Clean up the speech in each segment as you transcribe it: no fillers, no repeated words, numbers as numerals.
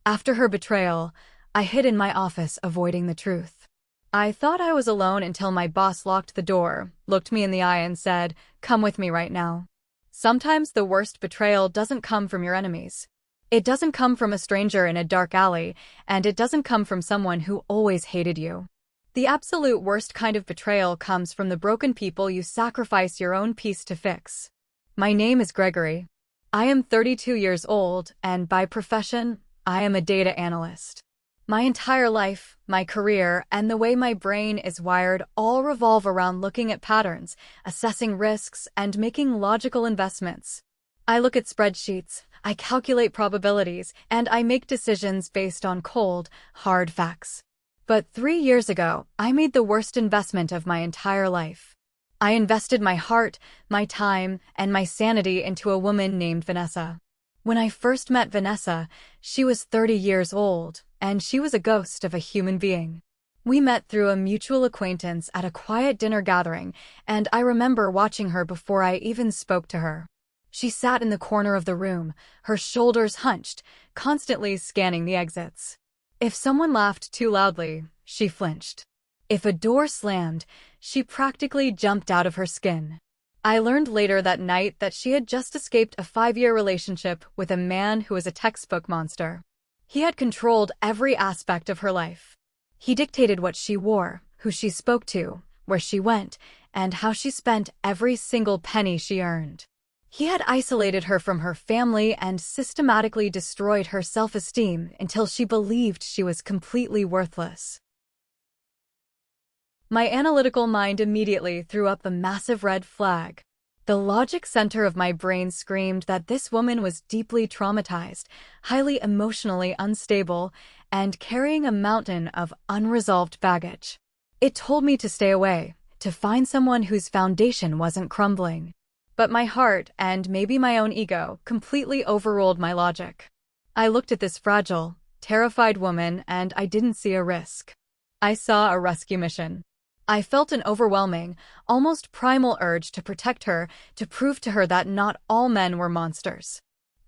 After her betrayal, I hid in my office, avoiding the truth. I thought I was alone until my boss locked the door, looked me in the eye and said, "Come with me right now." Sometimes the worst betrayal doesn't come from your enemies. It doesn't come from a stranger in a dark alley, and it doesn't come from someone who always hated you. The absolute worst kind of betrayal comes from the broken people you sacrifice your own peace to fix. My name is Gregory. I am 32 years old, and by profession, I am a data analyst. My entire life, my career, and the way my brain is wired all revolve around looking at patterns, assessing risks, and making logical investments. I look at spreadsheets, I calculate probabilities, and I make decisions based on cold, hard facts. But 3 years ago, I made the worst investment of my entire life. I invested my heart, my time, and my sanity into a woman named Vanessa. When I first met Vanessa, she was 30 years old, and she was a ghost of a human being. We met through a mutual acquaintance at a quiet dinner gathering, and I remember watching her before I even spoke to her. She sat in the corner of the room, her shoulders hunched, constantly scanning the exits. If someone laughed too loudly, she flinched. If a door slammed, she practically jumped out of her skin. I learned later that night that she had just escaped a 5-year relationship with a man who was a textbook monster. He had controlled every aspect of her life. He dictated what she wore, who she spoke to, where she went, and how she spent every single penny she earned. He had isolated her from her family and systematically destroyed her self-esteem until she believed she was completely worthless. My analytical mind immediately threw up a massive red flag. The logic center of my brain screamed that this woman was deeply traumatized, highly emotionally unstable, and carrying a mountain of unresolved baggage. It told me to stay away, to find someone whose foundation wasn't crumbling. But my heart, and maybe my own ego, completely overruled my logic. I looked at this fragile, terrified woman, and I didn't see a risk. I saw a rescue mission. I felt an overwhelming, almost primal urge to protect her, to prove to her that not all men were monsters.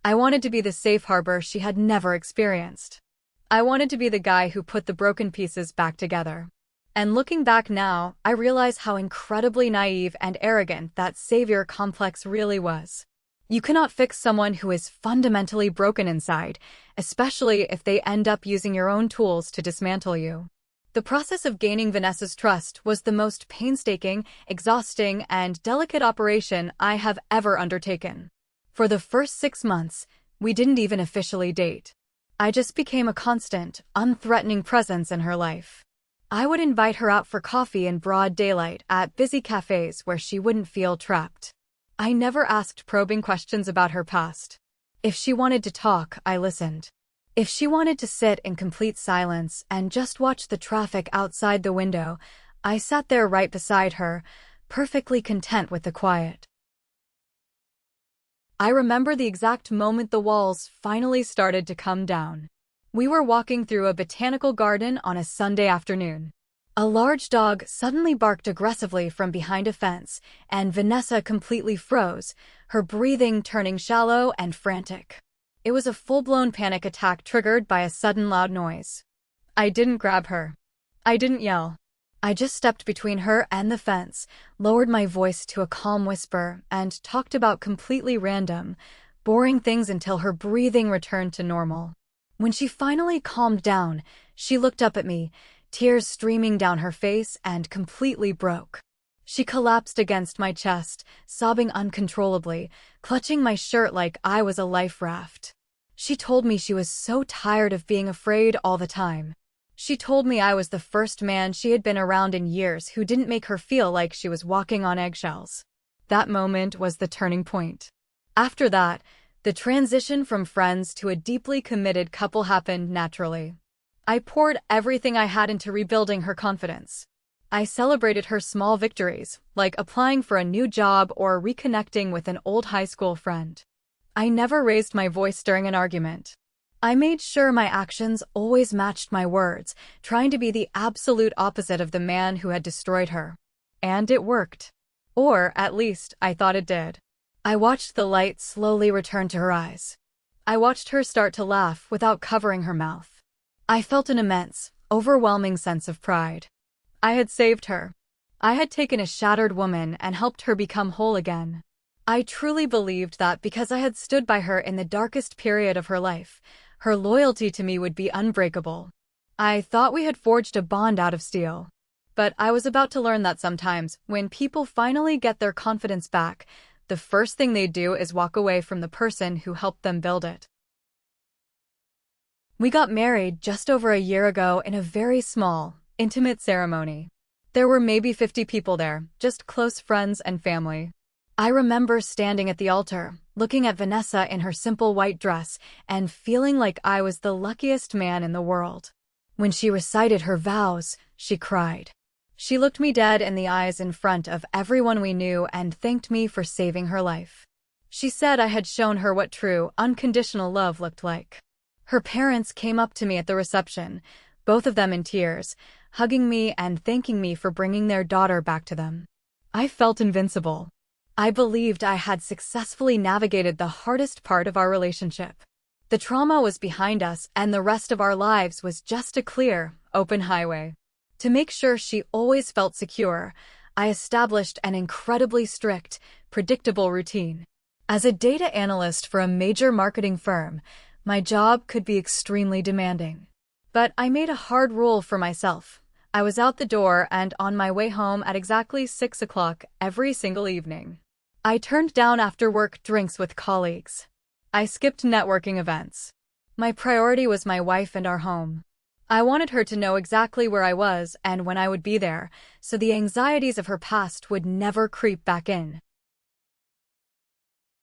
I wanted to be the safe harbor she had never experienced. I wanted to be the guy who put the broken pieces back together. And looking back now, I realize how incredibly naive and arrogant that savior complex really was. You cannot fix someone who is fundamentally broken inside, especially if they end up using your own tools to dismantle you. The process of gaining Vanessa's trust was the most painstaking, exhausting, and delicate operation I have ever undertaken. For the first 6 months, we didn't even officially date. I just became a constant, unthreatening presence in her life. I would invite her out for coffee in broad daylight at busy cafes where she wouldn't feel trapped. I never asked probing questions about her past. If she wanted to talk, I listened. If she wanted to sit in complete silence and just watch the traffic outside the window, I sat there right beside her, perfectly content with the quiet. I remember the exact moment the walls finally started to come down. We were walking through a botanical garden on a Sunday afternoon. A large dog suddenly barked aggressively from behind a fence, and Vanessa completely froze, her breathing turning shallow and frantic. It was a full-blown panic attack triggered by a sudden loud noise. I didn't grab her. I didn't yell. I just stepped between her and the fence, lowered my voice to a calm whisper, and talked about completely random, boring things until her breathing returned to normal. When she finally calmed down, she looked up at me, tears streaming down her face, and completely broke. She collapsed against my chest, sobbing uncontrollably, clutching my shirt like I was a life raft. She told me she was so tired of being afraid all the time. She told me I was the first man she had been around in years who didn't make her feel like she was walking on eggshells. That moment was the turning point. After that, the transition from friends to a deeply committed couple happened naturally. I poured everything I had into rebuilding her confidence. I celebrated her small victories, like applying for a new job or reconnecting with an old high school friend. I never raised my voice during an argument. I made sure my actions always matched my words, trying to be the absolute opposite of the man who had destroyed her. And it worked. Or, at least, I thought it did. I watched the light slowly return to her eyes. I watched her start to laugh without covering her mouth. I felt an immense, overwhelming sense of pride. I had saved her. I had taken a shattered woman and helped her become whole again. I truly believed that because I had stood by her in the darkest period of her life, her loyalty to me would be unbreakable. I thought we had forged a bond out of steel. But I was about to learn that sometimes, when people finally get their confidence back, the first thing they do is walk away from the person who helped them build it. We got married just over a year ago in a very small, intimate ceremony. There were maybe 50 people there, just close friends and family. I remember standing at the altar, looking at Vanessa in her simple white dress, and feeling like I was the luckiest man in the world. When she recited her vows, she cried. She looked me dead in the eyes in front of everyone we knew and thanked me for saving her life. She said I had shown her what true, unconditional love looked like. Her parents came up to me at the reception, both of them in tears, hugging me and thanking me for bringing their daughter back to them. I felt invincible. I believed I had successfully navigated the hardest part of our relationship. The trauma was behind us and the rest of our lives was just a clear, open highway. To make sure she always felt secure, I established an incredibly strict, predictable routine. As a data analyst for a major marketing firm, my job could be extremely demanding. But I made a hard rule for myself. I was out the door and on my way home at exactly 6 o'clock every single evening. I turned down after-work drinks with colleagues. I skipped networking events. My priority was my wife and our home. I wanted her to know exactly where I was and when I would be there, so the anxieties of her past would never creep back in.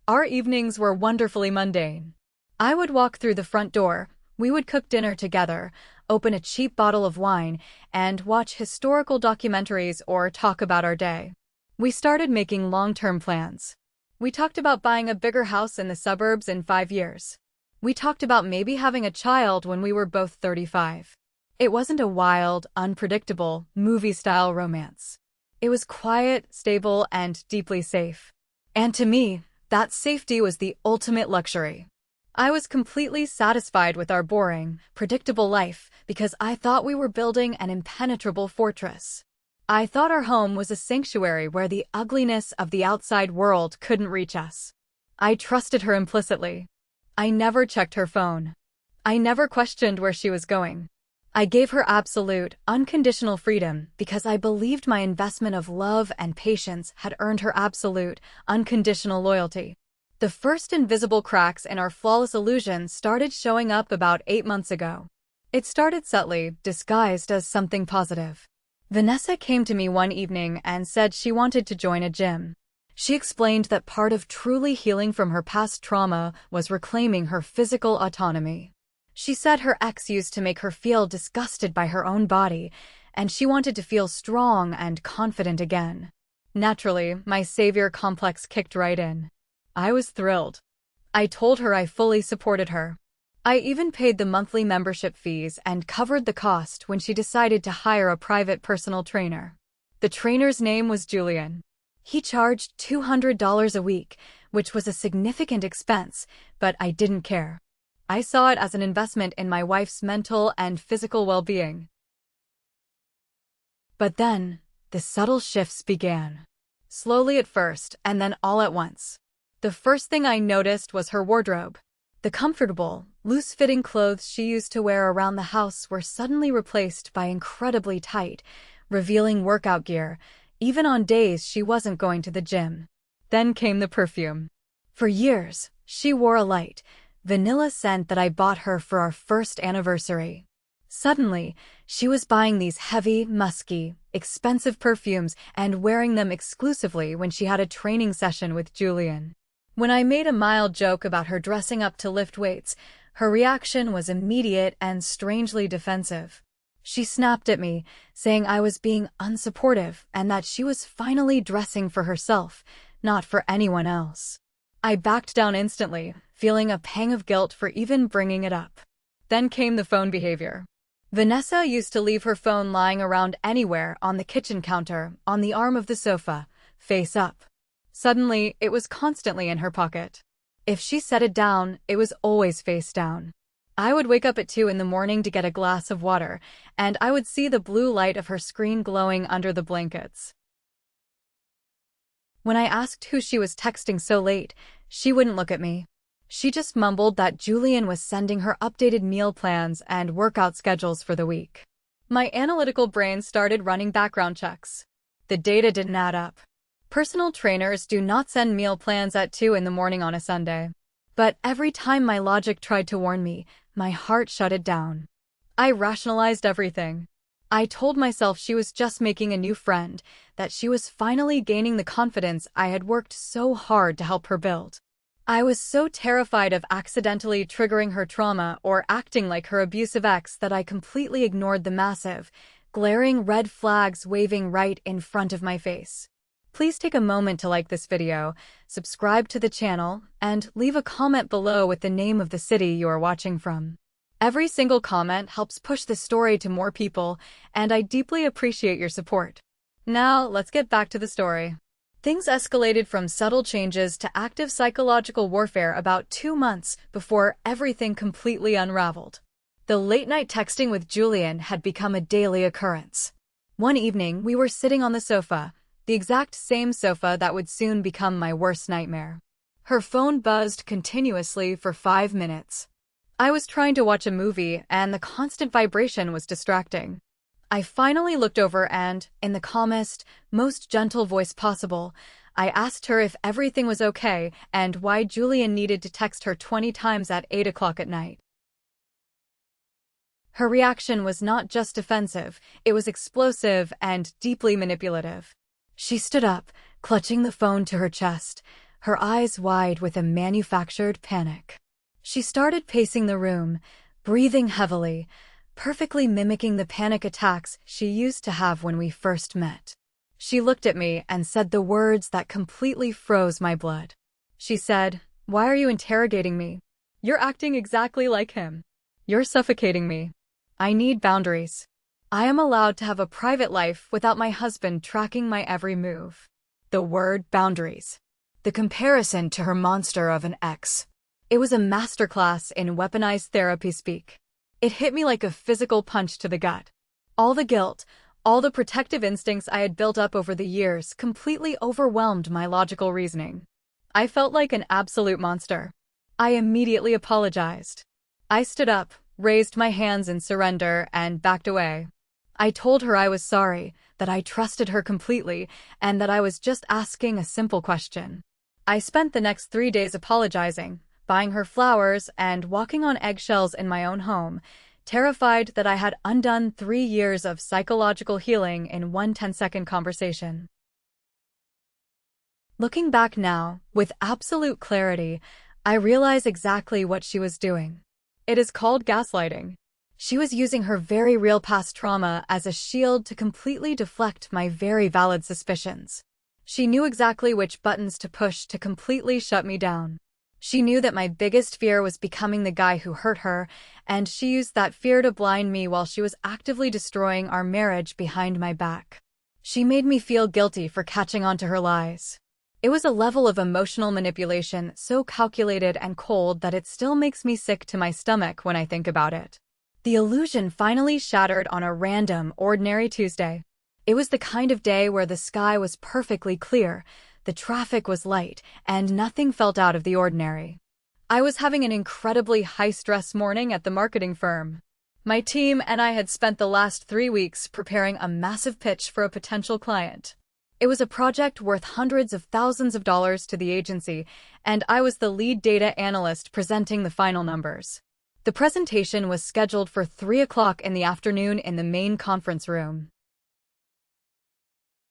Our evenings were wonderfully mundane. I would walk through the front door, we would cook dinner together, open a cheap bottle of wine, and watch historical documentaries or talk about our day. We started making long-term plans. We talked about buying a bigger house in the suburbs in 5 years. We talked about maybe having a child when we were both 35. It wasn't a wild, unpredictable, movie-style romance. It was quiet, stable, and deeply safe. And to me, that safety was the ultimate luxury. I was completely satisfied with our boring, predictable life because I thought we were building an impenetrable fortress. I thought our home was a sanctuary where the ugliness of the outside world couldn't reach us. I trusted her implicitly. I never checked her phone. I never questioned where she was going. I gave her absolute, unconditional freedom because I believed my investment of love and patience had earned her absolute, unconditional loyalty. The first invisible cracks in our flawless illusion started showing up about 8 months ago. It started subtly, disguised as something positive. Vanessa came to me one evening and said she wanted to join a gym. She explained that part of truly healing from her past trauma was reclaiming her physical autonomy. She said her ex used to make her feel disgusted by her own body, and she wanted to feel strong and confident again. Naturally, my savior complex kicked right in. I was thrilled. I told her I fully supported her. I even paid the monthly membership fees and covered the cost when she decided to hire a private personal trainer. The trainer's name was Julian. He charged $200 a week, which was a significant expense, but I didn't care. I saw it as an investment in my wife's mental and physical well-being. But then, the subtle shifts began. Slowly at first, and then all at once. The first thing I noticed was her wardrobe. The comfortable, loose-fitting clothes she used to wear around the house were suddenly replaced by incredibly tight, revealing workout gear, even on days she wasn't going to the gym. Then came the perfume. For years, she wore a light, vanilla scent that I bought her for our first anniversary. Suddenly, she was buying these heavy, musky, expensive perfumes and wearing them exclusively when she had a training session with Julian. When I made a mild joke about her dressing up to lift weights, her reaction was immediate and strangely defensive. She snapped at me, saying I was being unsupportive and that she was finally dressing for herself, not for anyone else. I backed down instantly, feeling a pang of guilt for even bringing it up. Then came the phone behavior. Vanessa used to leave her phone lying around anywhere on the kitchen counter, on the arm of the sofa, face up. Suddenly, it was constantly in her pocket. If she set it down, it was always face down. I would wake up at 2 in the morning to get a glass of water, and I would see the blue light of her screen glowing under the blankets. When I asked who she was texting so late, she wouldn't look at me. She just mumbled that Julian was sending her updated meal plans and workout schedules for the week. My analytical brain started running background checks. The data didn't add up. Personal trainers do not send meal plans at 2 in the morning on a Sunday. But every time my logic tried to warn me, my heart shut it down. I rationalized everything. I told myself she was just making a new friend, that she was finally gaining the confidence I had worked so hard to help her build. I was so terrified of accidentally triggering her trauma or acting like her abusive ex that I completely ignored the massive, glaring red flags waving right in front of my face. Please take a moment to like this video, subscribe to the channel, and leave a comment below with the name of the city you are watching from. Every single comment helps push the story to more people, and I deeply appreciate your support. Now, let's get back to the story. Things escalated from subtle changes to active psychological warfare about 2 months before everything completely unraveled. The late-night texting with Julian had become a daily occurrence. One evening, we were sitting on the sofa, the exact same sofa that would soon become my worst nightmare. Her phone buzzed continuously for 5 minutes. I was trying to watch a movie, and the constant vibration was distracting. I finally looked over and, in the calmest, most gentle voice possible, I asked her if everything was okay and why Julian needed to text her 20 times at 8 o'clock at night. Her reaction was not just defensive, it was explosive and deeply manipulative. She stood up, clutching the phone to her chest, her eyes wide with a manufactured panic. She started pacing the room, breathing heavily, perfectly mimicking the panic attacks she used to have when we first met. She looked at me and said the words that completely froze my blood. She said, "Why are you interrogating me? You're acting exactly like him. You're suffocating me. I need boundaries. I am allowed to have a private life without my husband tracking my every move." The word boundaries. The comparison to her monster of an ex. It was a masterclass in weaponized therapy speak. It hit me like a physical punch to the gut. All the guilt, all the protective instincts I had built up over the years completely overwhelmed my logical reasoning. I felt like an absolute monster. I immediately apologized. I stood up, raised my hands in surrender, and backed away. I told her I was sorry, that I trusted her completely, and that I was just asking a simple question. I spent the next 3 days apologizing, buying her flowers, and walking on eggshells in my own home, terrified that I had undone 3 years of psychological healing in one 10-second conversation. Looking back now, with absolute clarity, I realize exactly what she was doing. It is called gaslighting. She was using her very real past trauma as a shield to completely deflect my very valid suspicions. She knew exactly which buttons to push to completely shut me down. She knew that my biggest fear was becoming the guy who hurt her, and she used that fear to blind me while she was actively destroying our marriage behind my back. She made me feel guilty for catching on to her lies. It was a level of emotional manipulation so calculated and cold that it still makes me sick to my stomach when I think about it. The illusion finally shattered on a random, ordinary Tuesday. It was the kind of day where the sky was perfectly clear, the traffic was light, and nothing felt out of the ordinary. I was having an incredibly high-stress morning at the marketing firm. My team and I had spent the last 3 weeks preparing a massive pitch for a potential client. It was a project worth hundreds of thousands of dollars to the agency, and I was the lead data analyst presenting the final numbers. The presentation was scheduled for 3 o'clock in the afternoon in the main conference room.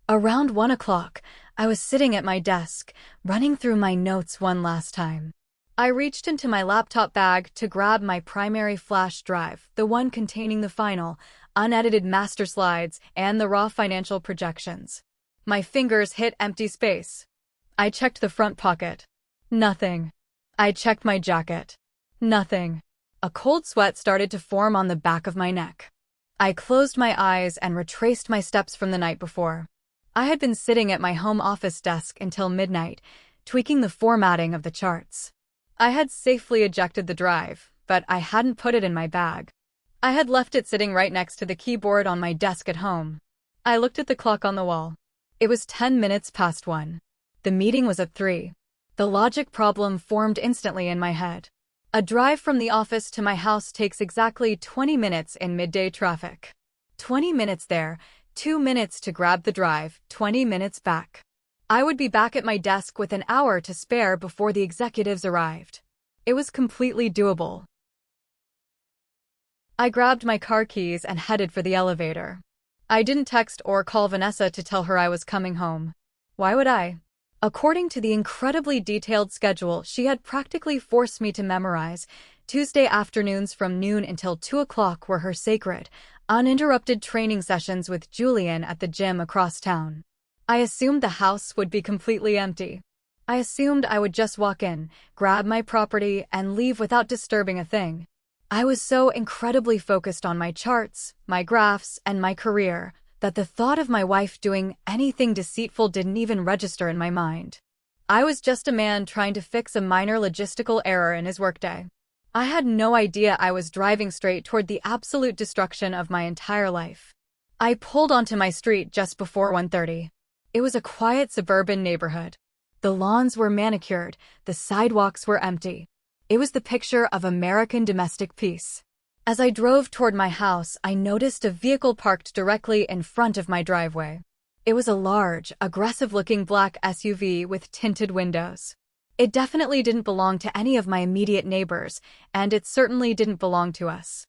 Around 1 o'clock, I was sitting at my desk, running through my notes one last time. I reached into my laptop bag to grab my primary flash drive, the one containing the final, unedited master slides and the raw financial projections. My fingers hit empty space. I checked the front pocket. Nothing. I checked my jacket. Nothing. A cold sweat started to form on the back of my neck. I closed my eyes and retraced my steps from the night before. I had been sitting at my home office desk until midnight, tweaking the formatting of the charts. I had safely ejected the drive, but I hadn't put it in my bag. I had left it sitting right next to the keyboard on my desk at home. I looked at the clock on the wall. It was 10 minutes past 1. The meeting was at 3. The logic problem formed instantly in my head. A drive from the office to my house takes exactly 20 minutes in midday traffic. 20 minutes there, 2 minutes to grab the drive, 20 minutes back. I would be back at my desk with an hour to spare before the executives arrived. It was completely doable. I grabbed my car keys and headed for the elevator. I didn't text or call Vanessa to tell her I was coming home. Why would I? According to the incredibly detailed schedule she had practically forced me to memorize, Tuesday afternoons from noon until 2 o'clock were her sacred, uninterrupted training sessions with Julian at the gym across town. I assumed the house would be completely empty. I assumed I would just walk in, grab my property, and leave without disturbing a thing. I was so incredibly focused on my charts, my graphs, and my career, that the thought of my wife doing anything deceitful didn't even register in my mind. I was just a man trying to fix a minor logistical error in his workday. I had no idea I was driving straight toward the absolute destruction of my entire life. I pulled onto my street just before 1:30. It was a quiet suburban neighborhood. The lawns were manicured, the sidewalks were empty. It was the picture of American domestic peace. As I drove toward my house, I noticed a vehicle parked directly in front of my driveway. It was a large, aggressive-looking black SUV with tinted windows. It definitely didn't belong to any of my immediate neighbors, and it certainly didn't belong to us.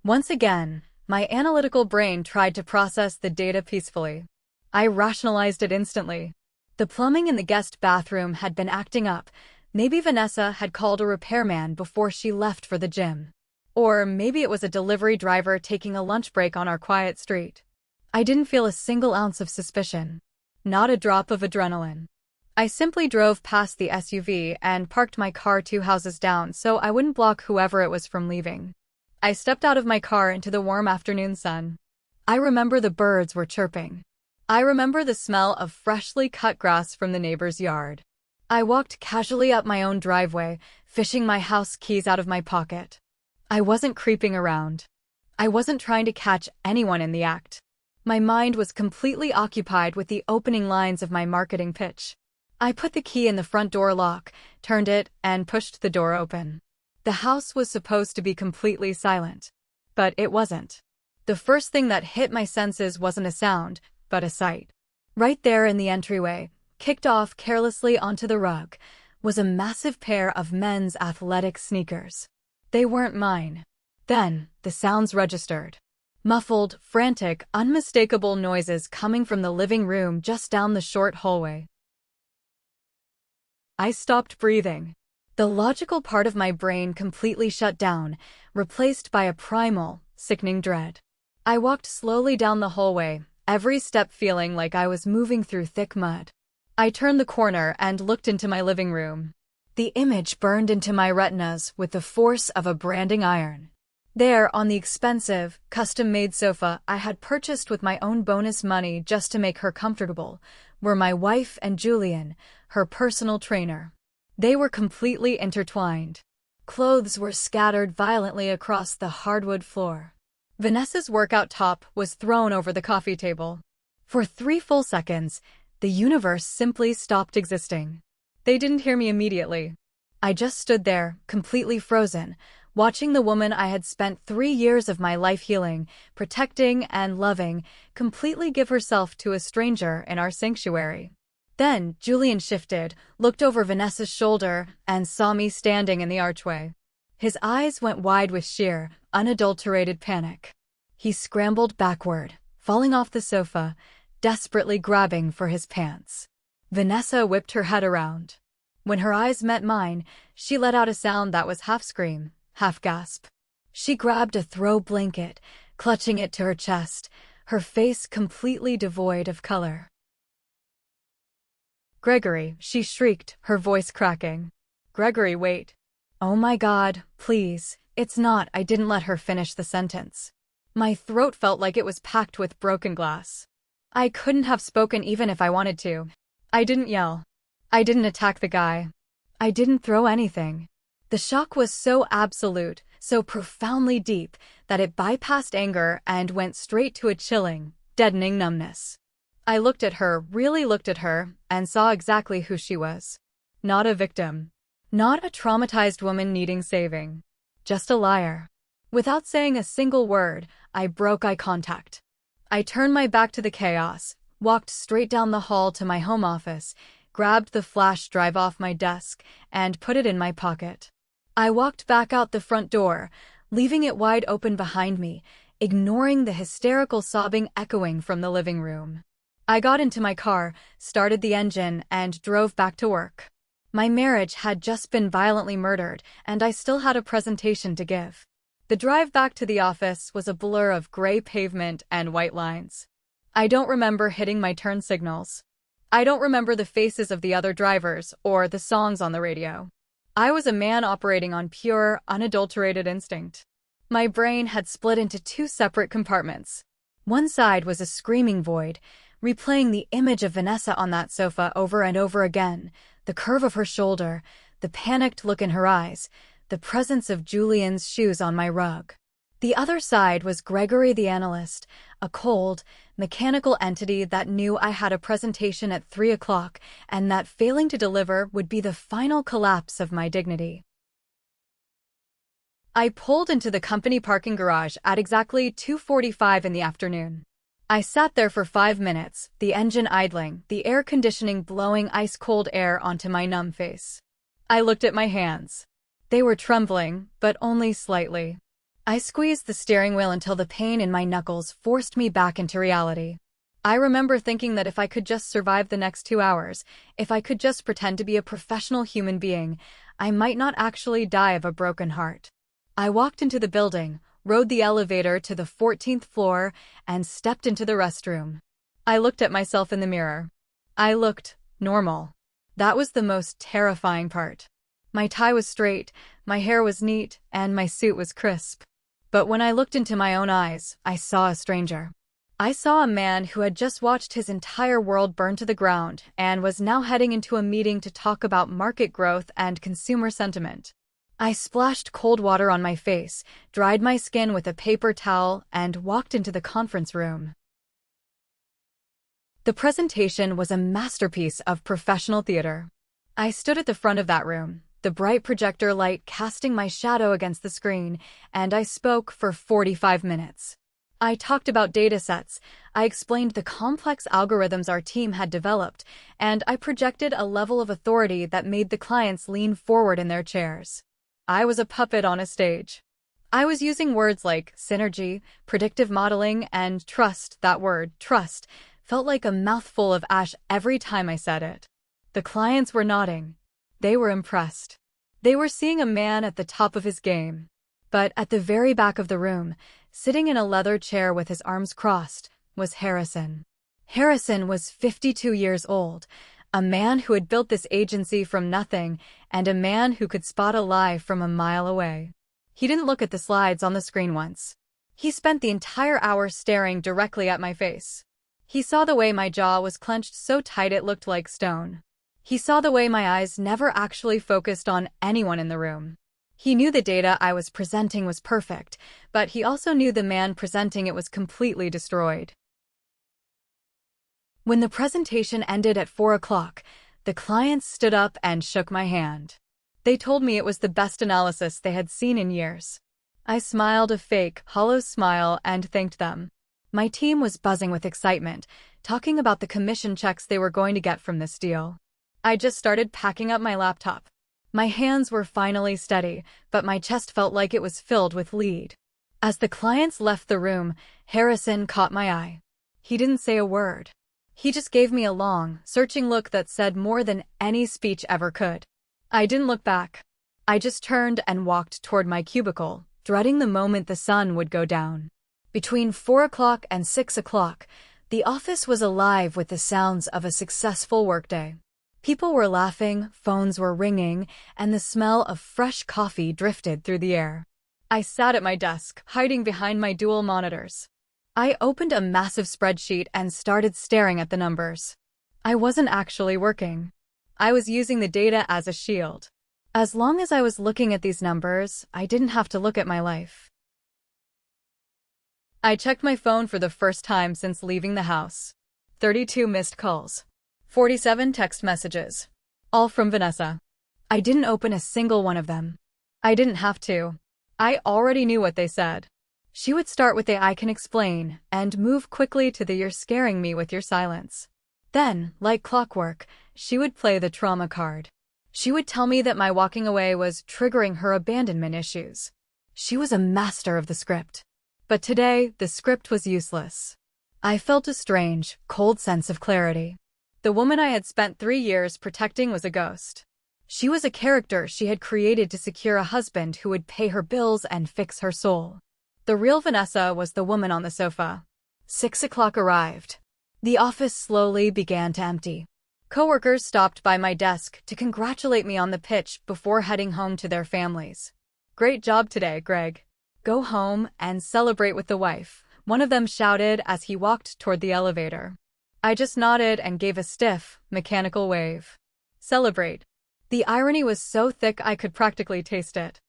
Once again, my analytical brain tried to process the data peacefully. I rationalized it instantly. The plumbing in the guest bathroom had been acting up. Maybe Vanessa had called a repairman before she left for the gym. Or maybe it was a delivery driver taking a lunch break on our quiet street. I didn't feel a single ounce of suspicion. Not a drop of adrenaline. I simply drove past the SUV and parked my car 2 houses down so I wouldn't block whoever it was from leaving. I stepped out of my car into the warm afternoon sun. I remember the birds were chirping. I remember the smell of freshly cut grass from the neighbor's yard. I walked casually up my own driveway, fishing my house keys out of my pocket. I wasn't creeping around. I wasn't trying to catch anyone in the act. My mind was completely occupied with the opening lines of my marketing pitch. I put the key in the front door lock, turned it, and pushed the door open. The house was supposed to be completely silent. But it wasn't. The first thing that hit my senses wasn't a sound, but a sight. Right there in the entryway, kicked off carelessly onto the rug, was a massive pair of men's athletic sneakers. They weren't mine. Then, the sounds registered. Muffled, frantic, unmistakable noises coming from the living room just down the short hallway. I stopped breathing. The logical part of my brain completely shut down, replaced by a primal, sickening dread. I walked slowly down the hallway, every step feeling like I was moving through thick mud. I turned the corner and looked into my living room. The image burned into my retinas with the force of a branding iron. There, on the expensive, custom-made sofa I had purchased with my own bonus money just to make her comfortable, were my wife and Julian, her personal trainer. They were completely intertwined. Clothes were scattered violently across the hardwood floor. Vanessa's workout top was thrown over the coffee table. For 3 full seconds, the universe simply stopped existing. They didn't hear me immediately. I just stood there, completely frozen, watching the woman I had spent 3 years of my life healing, protecting, and loving, completely give herself to a stranger in our sanctuary. Then, Julian shifted, looked over Vanessa's shoulder, and saw me standing in the archway. His eyes went wide with sheer, unadulterated panic. He scrambled backward, falling off the sofa, desperately grabbing for his pants. Vanessa whipped her head around. When her eyes met mine, she let out a sound that was half scream, half gasp. She grabbed a throw blanket, clutching it to her chest, her face completely devoid of color. "Gregory," she shrieked, her voice cracking. "Gregory, wait." "Oh my God, please, it's not." I didn't let her finish the sentence. My throat felt like it was packed with broken glass. I couldn't have spoken even if I wanted to. I didn't yell. I didn't attack the guy. I didn't throw anything. The shock was so absolute, so profoundly deep, that it bypassed anger and went straight to a chilling, deadening numbness. I looked at her, really looked at her, and saw exactly who she was. Not a victim. Not a traumatized woman needing saving. Just a liar. Without saying a single word, I broke eye contact. I turned my back to the chaos, walked straight down the hall to my home office, grabbed the flash drive off my desk, and put it in my pocket. I walked back out the front door, leaving it wide open behind me, ignoring the hysterical sobbing echoing from the living room. I got into my car, started the engine, and drove back to work. My marriage had just been violently murdered, and I still had a presentation to give. The drive back to the office was a blur of gray pavement and white lines. I don't remember hitting my turn signals. I don't remember the faces of the other drivers or the songs on the radio. I was a man operating on pure, unadulterated instinct. My brain had split into two separate compartments. One side was a screaming void, replaying the image of Vanessa on that sofa over and over again, the curve of her shoulder, the panicked look in her eyes, the presence of Julian's shoes on my rug. The other side was Gregory the analyst, a cold, mechanical entity that knew I had a presentation at 3 o'clock and that failing to deliver would be the final collapse of my dignity. I pulled into the company parking garage at exactly 2:45 in the afternoon. I sat there for 5 minutes, the engine idling, the air conditioning blowing ice-cold air onto my numb face. I looked at my hands. They were trembling, but only slightly. I squeezed the steering wheel until the pain in my knuckles forced me back into reality. I remember thinking that if I could just survive the next 2 hours, if I could just pretend to be a professional human being, I might not actually die of a broken heart. I walked into the building, rode the elevator to the 14th floor, and stepped into the restroom. I looked at myself in the mirror. I looked normal. That was the most terrifying part. My tie was straight, my hair was neat, and my suit was crisp. But when I looked into my own eyes, I saw a stranger. I saw a man who had just watched his entire world burn to the ground and was now heading into a meeting to talk about market growth and consumer sentiment. I splashed cold water on my face, dried my skin with a paper towel, and walked into the conference room. The presentation was a masterpiece of professional theater. I stood at the front of that room, the bright projector light casting my shadow against the screen, and I spoke for 45 minutes. I talked about datasets, I explained the complex algorithms our team had developed, and I projected a level of authority that made the clients lean forward in their chairs. I was a puppet on a stage. I was using words like synergy, predictive modeling, and trust. That word, trust, felt like a mouthful of ash every time I said it. The clients were nodding. They were impressed. They were seeing a man at the top of his game. But at the very back of the room, sitting in a leather chair with his arms crossed, was Harrison. Harrison was 52 years old, a man who had built this agency from nothing, and a man who could spot a lie from a mile away. He didn't look at the slides on the screen once. He spent the entire hour staring directly at my face. He saw the way my jaw was clenched so tight it looked like stone. He saw the way my eyes never actually focused on anyone in the room. He knew the data I was presenting was perfect, but he also knew the man presenting it was completely destroyed. When the presentation ended at 4 o'clock, the clients stood up and shook my hand. They told me it was the best analysis they had seen in years. I smiled a fake, hollow smile and thanked them. My team was buzzing with excitement, talking about the commission checks they were going to get from this deal. I just started packing up my laptop. My hands were finally steady, but my chest felt like it was filled with lead. As the clients left the room, Harrison caught my eye. He didn't say a word. He just gave me a long, searching look that said more than any speech ever could. I didn't look back. I just turned and walked toward my cubicle, dreading the moment the sun would go down. Between 4 o'clock and 6 o'clock, the office was alive with the sounds of a successful workday. People were laughing, phones were ringing, and the smell of fresh coffee drifted through the air. I sat at my desk, hiding behind my dual monitors. I opened a massive spreadsheet and started staring at the numbers. I wasn't actually working. I was using the data as a shield. As long as I was looking at these numbers, I didn't have to look at my life. I checked my phone for the first time since leaving the house. 32 missed calls. 47 text messages. All from Vanessa. I didn't open a single one of them. I didn't have to. I already knew what they said. She would start with the "I can explain" and move quickly to the "you're scaring me with your silence." Then, like clockwork, she would play the trauma card. She would tell me that my walking away was triggering her abandonment issues. She was a master of the script. But today, the script was useless. I felt a strange, cold sense of clarity. The woman I had spent 3 years protecting was a ghost. She was a character she had created to secure a husband who would pay her bills and fix her soul. The real Vanessa was the woman on the sofa. 6 o'clock arrived. The office slowly began to empty. Coworkers stopped by my desk to congratulate me on the pitch before heading home to their families. "Great job today, Greg. Go home and celebrate with the wife," one of them shouted as he walked toward the elevator. I just nodded and gave a stiff, mechanical wave. Celebrate. The irony was so thick I could practically taste it.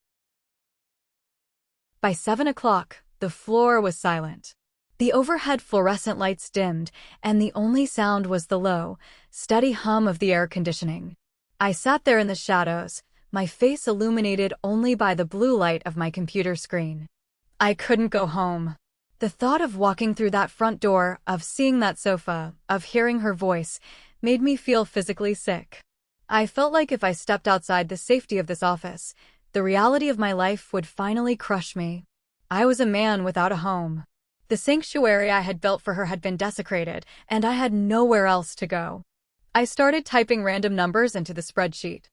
By 7 o'clock, the floor was silent. The overhead fluorescent lights dimmed, and the only sound was the low, steady hum of the air conditioning. I sat there in the shadows, my face illuminated only by the blue light of my computer screen. I couldn't go home. The thought of walking through that front door, of seeing that sofa, of hearing her voice, made me feel physically sick. I felt like if I stepped outside the safety of this office, the reality of my life would finally crush me. I was a man without a home. The sanctuary I had built for her had been desecrated, and I had nowhere else to go. I started typing random numbers into the spreadsheet.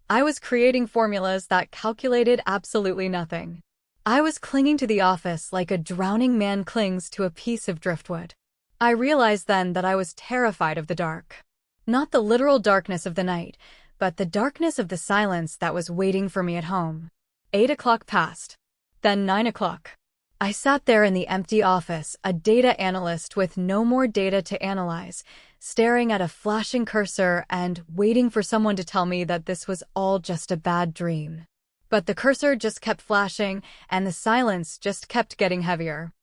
I was creating formulas that calculated absolutely nothing. I was clinging to the office like a drowning man clings to a piece of driftwood. I realized then that I was terrified of the dark. Not the literal darkness of the night, but the darkness of the silence that was waiting for me at home. 8 o'clock passed. Then 9 o'clock. I sat there in the empty office, a data analyst with no more data to analyze, staring at a flashing cursor and waiting for someone to tell me that this was all just a bad dream. But the cursor just kept flashing, and the silence just kept getting heavier.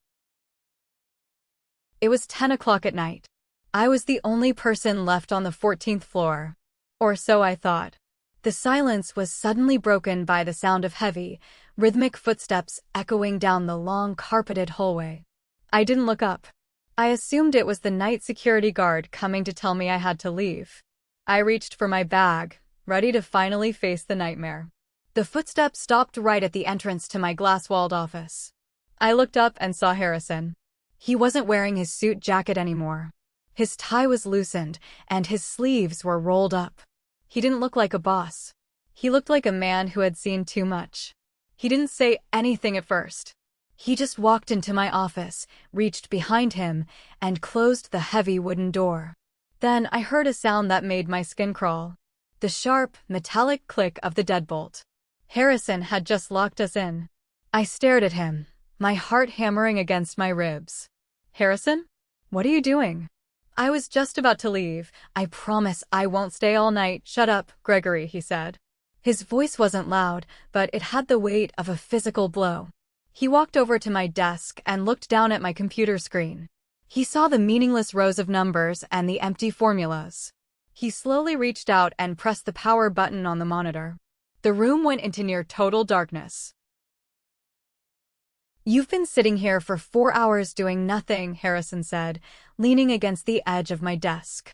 It was 10 o'clock at night. I was the only person left on the 14th floor. Or so I thought. The silence was suddenly broken by the sound of heavy, rhythmic footsteps echoing down the long, carpeted hallway. I didn't look up. I assumed it was the night security guard coming to tell me I had to leave. I reached for my bag, ready to finally face the nightmare. The footsteps stopped right at the entrance to my glass-walled office. I looked up and saw Harrison. He wasn't wearing his suit jacket anymore. His tie was loosened, and his sleeves were rolled up. He didn't look like a boss. He looked like a man who had seen too much. He didn't say anything at first. He just walked into my office, reached behind him, and closed the heavy wooden door. Then I heard a sound that made my skin crawl. The sharp, metallic click of the deadbolt. Harrison had just locked us in. I stared at him, my heart hammering against my ribs. "Harrison? What are you doing?" "I was just about to leave. I promise I won't stay all night." "Shut up, Gregory," he said. His voice wasn't loud, but it had the weight of a physical blow. He walked over to my desk and looked down at my computer screen. He saw the meaningless rows of numbers and the empty formulas. He slowly reached out and pressed the power button on the monitor. The room went into near total darkness. "You've been sitting here for 4 hours doing nothing," Harrison said, leaning against the edge of my desk.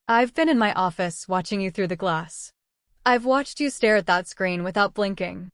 "I've been in my office watching you through the glass. I've watched you stare at that screen without blinking.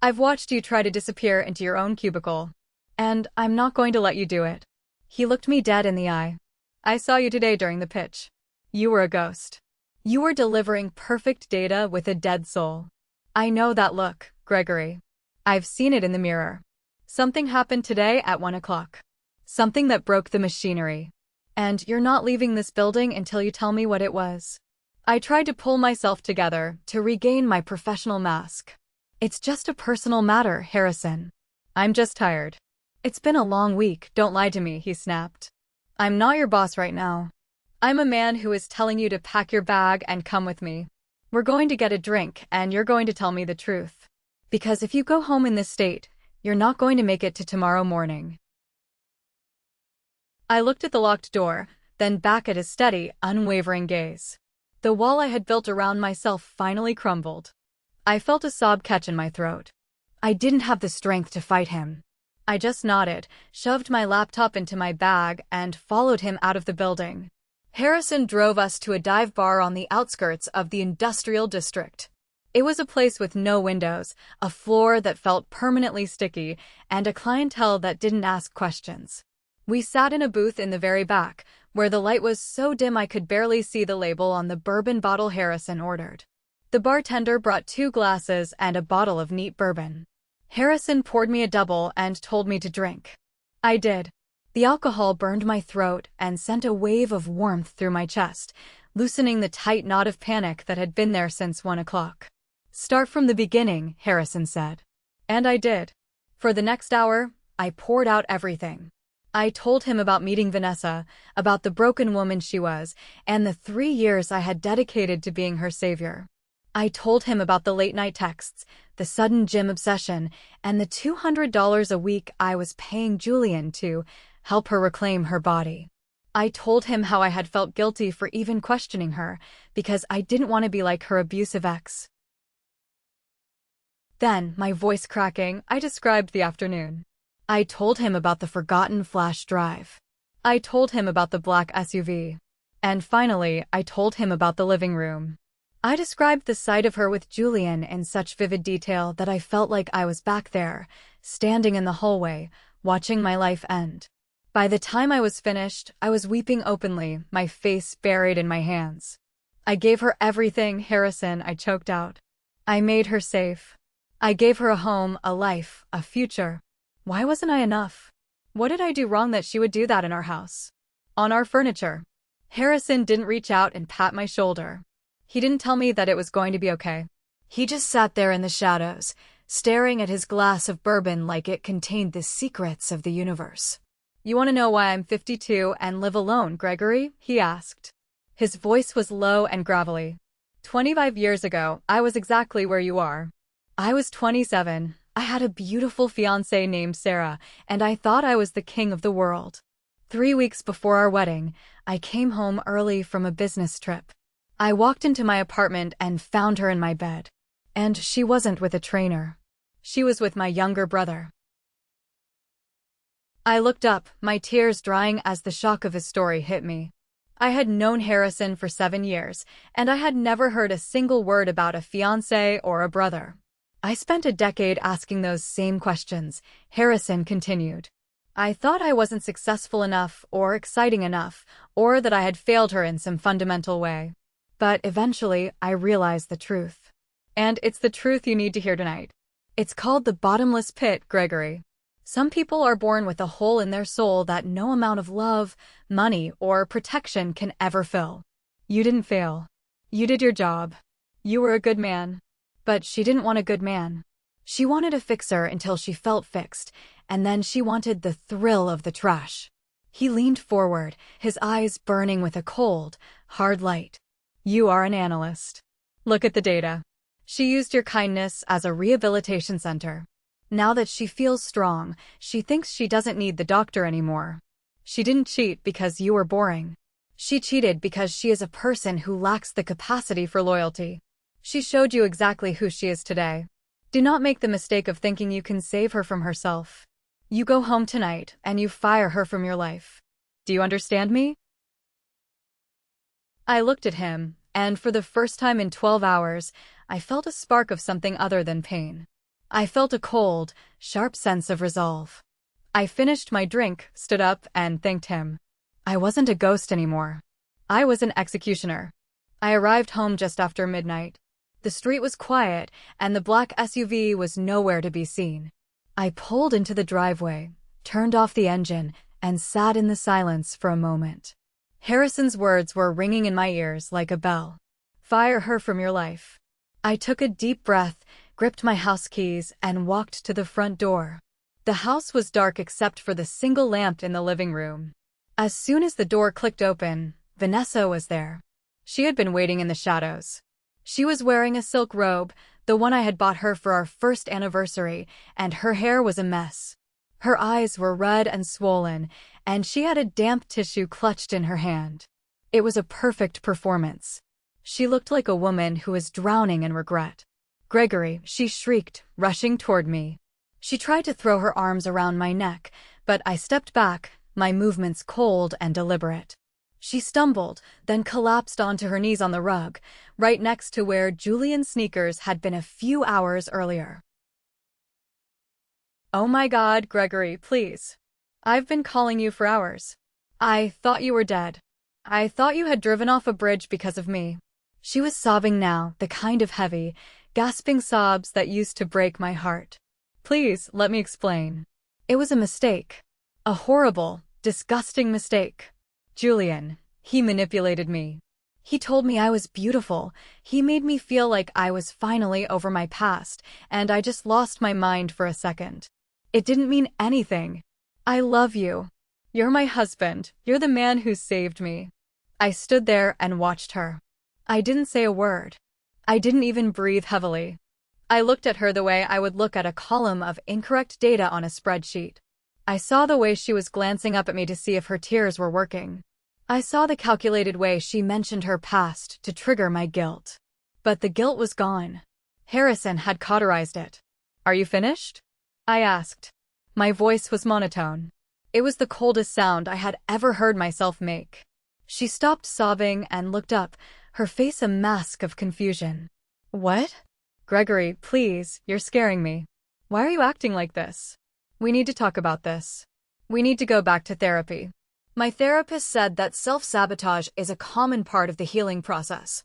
I've watched you try to disappear into your own cubicle. And I'm not going to let you do it." He looked me dead in the eye. "I saw you today during the pitch. You were a ghost. You were delivering perfect data with a dead soul. I know that look, Gregory. I've seen it in the mirror. Something happened today at 1 o'clock. Something that broke the machinery. And you're not leaving this building until you tell me what it was." I tried to pull myself together to regain my professional mask. "It's just a personal matter, Harrison. I'm just tired. It's been a long week, don't lie to me," he snapped. "I'm not your boss right now. I'm a man who is telling you to pack your bag and come with me. We're going to get a drink, and you're going to tell me the truth. Because if you go home in this state, you're not going to make it to tomorrow morning." I looked at the locked door, then back at his steady, unwavering gaze. The wall I had built around myself finally crumbled. I felt a sob catch in my throat. I didn't have the strength to fight him. I just nodded, shoved my laptop into my bag, and followed him out of the building. Harrison drove us to a dive bar on the outskirts of the industrial district. It was a place with no windows, a floor that felt permanently sticky, and a clientele that didn't ask questions. We sat in a booth in the very back, where the light was so dim I could barely see the label on the bourbon bottle Harrison ordered. The bartender brought 2 glasses and a bottle of neat bourbon. Harrison poured me a double and told me to drink. I did. The alcohol burned my throat and sent a wave of warmth through my chest, loosening the tight knot of panic that had been there since 1 o'clock. "Start from the beginning," Harrison said. And I did. For the next hour, I poured out everything. I told him about meeting Vanessa, about the broken woman she was, and the 3 years I had dedicated to being her savior. I told him about the late-night texts, the sudden gym obsession, and the $200 a week I was paying Julian to help her reclaim her body. I told him how I had felt guilty for even questioning her, because I didn't want to be like her abusive ex. Then, my voice cracking, I described the afternoon. I told him about the forgotten flash drive. I told him about the black SUV. And finally, I told him about the living room. I described the sight of her with Julian in such vivid detail that I felt like I was back there, standing in the hallway, watching my life end. By the time I was finished, I was weeping openly, my face buried in my hands. "I gave her everything, Harrison," I choked out. "I made her safe. I gave her a home, a life, a future. Why wasn't I enough? What did I do wrong that she would do that in our house? On our furniture?" Harrison didn't reach out and pat my shoulder. He didn't tell me that it was going to be okay. He just sat there in the shadows, staring at his glass of bourbon like it contained the secrets of the universe. "You want to know why I'm 52 and live alone, Gregory?" he asked. His voice was low and gravelly. 25 years ago, I was exactly where you are. I was 27. I had a beautiful fiancée named Sarah, and I thought I was the king of the world. 3 weeks before our wedding, I came home early from a business trip. I walked into my apartment and found her in my bed. And she wasn't with a trainer. She was with my younger brother. I looked up, my tears drying as the shock of his story hit me. I had known Harrison for 7 years, and I had never heard a single word about a fiancé or a brother. I spent a decade asking those same questions, Harrison continued. I thought I wasn't successful enough or exciting enough, or that I had failed her in some fundamental way. But eventually, I realized the truth. And it's the truth you need to hear tonight. It's called the bottomless pit, Gregory. Some people are born with a hole in their soul that no amount of love, money, or protection can ever fill. You didn't fail. You did your job. You were a good man. But she didn't want a good man. She wanted a fixer until she felt fixed, and then she wanted the thrill of the trash. He leaned forward, his eyes burning with a cold, hard light. "You are an analyst. Look at the data. She used your kindness as a rehabilitation center. Now that she feels strong, she thinks she doesn't need the doctor anymore. She didn't cheat because you were boring. She cheated because she is a person who lacks the capacity for loyalty. She showed you exactly who she is today. Do not make the mistake of thinking you can save her from herself. You go home tonight and you fire her from your life. Do you understand me?" I looked at him, and for the first time in 12 hours, I felt a spark of something other than pain. I felt a cold, sharp sense of resolve. I finished my drink, stood up, and thanked him. I wasn't a ghost anymore. I was an executioner. I arrived home just after midnight. The street was quiet, and the black SUV was nowhere to be seen. I pulled into the driveway, turned off the engine, and sat in the silence for a moment. Harrison's words were ringing in my ears like a bell. "Fire her from your life." I took a deep breath, gripped my house keys, and walked to the front door. The house was dark except for the single lamp in the living room. As soon as the door clicked open, Vanessa was there. She had been waiting in the shadows. She was wearing a silk robe, the one I had bought her for our first anniversary, and her hair was a mess. Her eyes were red and swollen, and she had a damp tissue clutched in her hand. It was a perfect performance. She looked like a woman who was drowning in regret. "Gregory," she shrieked, rushing toward me. She tried to throw her arms around my neck, but I stepped back, my movements cold and deliberate. She stumbled, then collapsed onto her knees on the rug, right next to where Julian's sneakers had been a few hours earlier. "Oh my God, Gregory, please. I've been calling you for hours. I thought you were dead. I thought you had driven off a bridge because of me." She was sobbing now, the kind of heavy, gasping sobs that used to break my heart. "Please, let me explain. It was a mistake. A horrible, disgusting mistake. Julian, he manipulated me. He told me I was beautiful. He made me feel like I was finally over my past, and I just lost my mind for a second. It didn't mean anything. I love you. You're my husband. You're the man who saved me." I stood there and watched her. I didn't say a word. I didn't even breathe heavily. I looked at her the way I would look at a column of incorrect data on a spreadsheet. I saw the way she was glancing up at me to see if her tears were working. I saw the calculated way she mentioned her past to trigger my guilt. But the guilt was gone. Harrison had cauterized it. "Are you finished?" I asked. My voice was monotone. It was the coldest sound I had ever heard myself make. She stopped sobbing and looked up, her face a mask of confusion. "What?" "Gregory, please, you're scaring me. Why are you acting like this? We need to talk about this. We need to go back to therapy. My therapist said that self-sabotage is a common part of the healing process."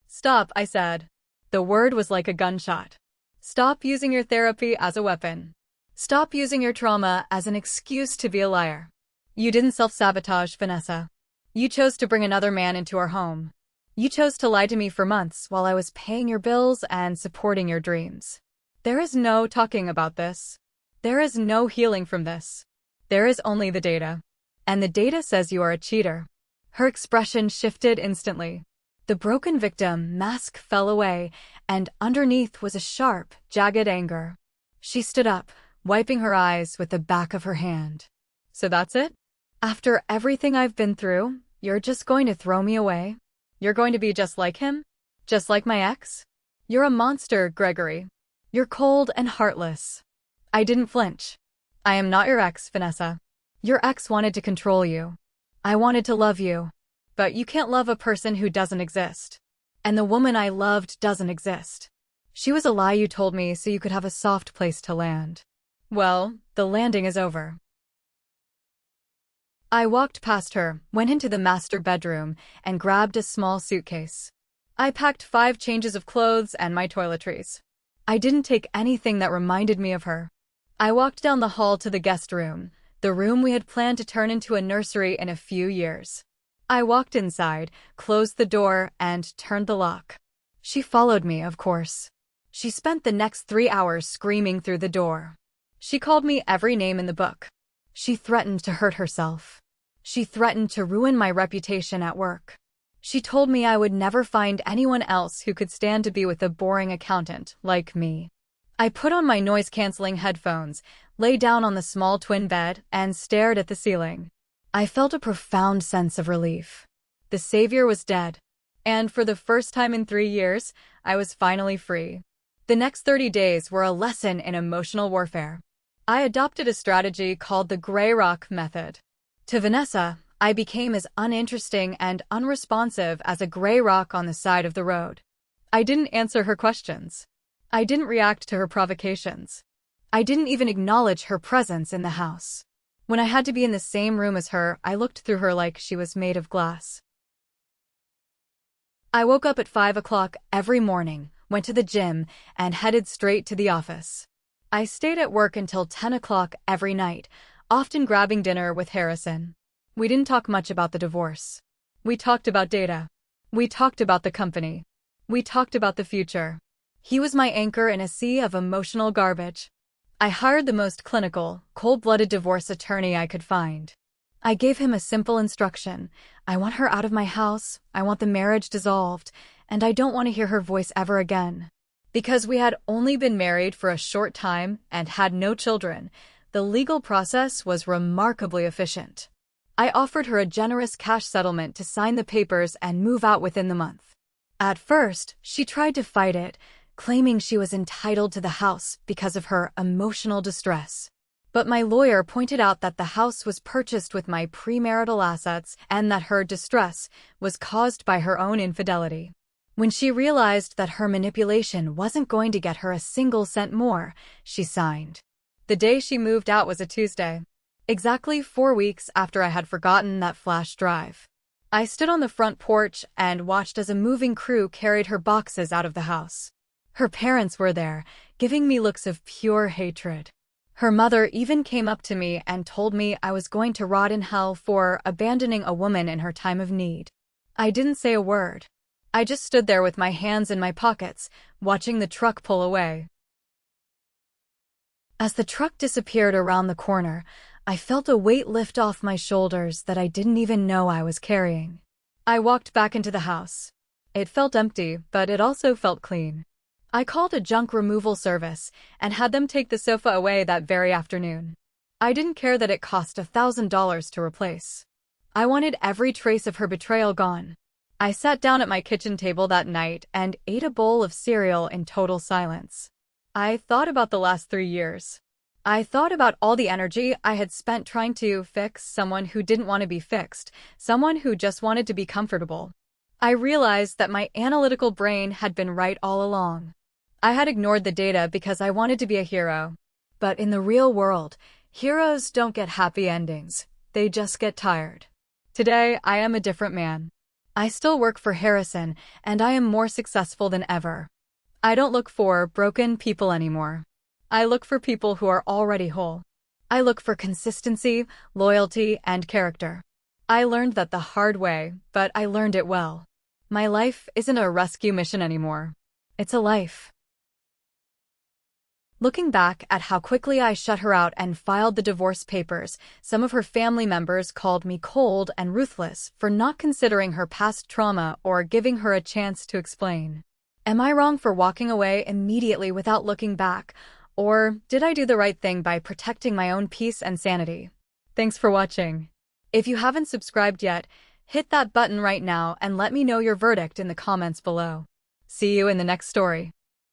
"Stop," I said. The word was like a gunshot. "Stop using your therapy as a weapon. Stop using your trauma as an excuse to be a liar. You didn't self-sabotage, Vanessa. You chose to bring another man into our home. You chose to lie to me for months while I was paying your bills and supporting your dreams. There is no talking about this. There is no healing from this. There is only the data. And the data says you are a cheater." Her expression shifted instantly. The broken victim mask fell away, and underneath was a sharp, jagged anger. She stood up, wiping her eyes with the back of her hand. "So that's it? After everything I've been through, you're just going to throw me away? You're going to be just like him? Just like my ex? You're a monster, Gregory. You're cold and heartless." I didn't flinch. "I am not your ex, Vanessa. Your ex wanted to control you. I wanted to love you. But you can't love a person who doesn't exist. And the woman I loved doesn't exist. She was a lie you told me so you could have a soft place to land. Well, the landing is over." I walked past her, went into the master bedroom, and grabbed a small suitcase. I packed 5 changes of clothes and my toiletries. I didn't take anything that reminded me of her. I walked down the hall to the guest room, the room we had planned to turn into a nursery in a few years. I walked inside, closed the door, and turned the lock. She followed me, of course. She spent the next 3 hours screaming through the door. She called me every name in the book. She threatened to hurt herself. She threatened to ruin my reputation at work. She told me I would never find anyone else who could stand to be with a boring accountant like me. I put on my noise-canceling headphones, lay down on the small twin bed, and stared at the ceiling. I felt a profound sense of relief. The savior was dead. And for the first time in 3 years, I was finally free. The next 30 days were a lesson in emotional warfare. I adopted a strategy called the Gray Rock Method. To Vanessa, I became as uninteresting and unresponsive as a gray rock on the side of the road. I didn't answer her questions. I didn't react to her provocations. I didn't even acknowledge her presence in the house. When I had to be in the same room as her, I looked through her like she was made of glass. I woke up at 5 o'clock every morning, went to the gym, and headed straight to the office. I stayed at work until 10 o'clock every night, often grabbing dinner with Harrison. We didn't talk much about the divorce. We talked about data. We talked about the company. We talked about the future. He was my anchor in a sea of emotional garbage. I hired the most clinical, cold-blooded divorce attorney I could find. I gave him a simple instruction. I want her out of my house, I want the marriage dissolved, and I don't want to hear her voice ever again. Because we had only been married for a short time and had no children, the legal process was remarkably efficient. I offered her a generous cash settlement to sign the papers and move out within the month. At first, she tried to fight it, claiming she was entitled to the house because of her emotional distress. But my lawyer pointed out that the house was purchased with my premarital assets and that her distress was caused by her own infidelity. When she realized that her manipulation wasn't going to get her a single cent more, she signed. The day she moved out was a Tuesday, exactly 4 weeks after I had forgotten that flash drive. I stood on the front porch and watched as a moving crew carried her boxes out of the house. Her parents were there, giving me looks of pure hatred. Her mother even came up to me and told me I was going to rot in hell for abandoning a woman in her time of need. I didn't say a word. I just stood there with my hands in my pockets, watching the truck pull away. As the truck disappeared around the corner, I felt a weight lift off my shoulders that I didn't even know I was carrying. I walked back into the house. It felt empty, but it also felt clean. I called a junk removal service and had them take the sofa away that very afternoon. I didn't care that it cost $1,000 to replace. I wanted every trace of her betrayal gone. I sat down at my kitchen table that night and ate a bowl of cereal in total silence. I thought about the last 3 years. I thought about all the energy I had spent trying to fix someone who didn't want to be fixed, someone who just wanted to be comfortable. I realized that my analytical brain had been right all along. I had ignored the data because I wanted to be a hero. But in the real world, heroes don't get happy endings. They just get tired. Today, I am a different man. I still work for Harrison, and I am more successful than ever. I don't look for broken people anymore. I look for people who are already whole. I look for consistency, loyalty, and character. I learned that the hard way, but I learned it well. My life isn't a rescue mission anymore. It's a life. Looking back at how quickly I shut her out and filed the divorce papers, some of her family members called me cold and ruthless for not considering her past trauma or giving her a chance to explain. Am I wrong for walking away immediately without looking back, or did I do the right thing by protecting my own peace and sanity? Thanks for watching. If you haven't subscribed yet, hit that button right now and let me know your verdict in the comments below. See you in the next story.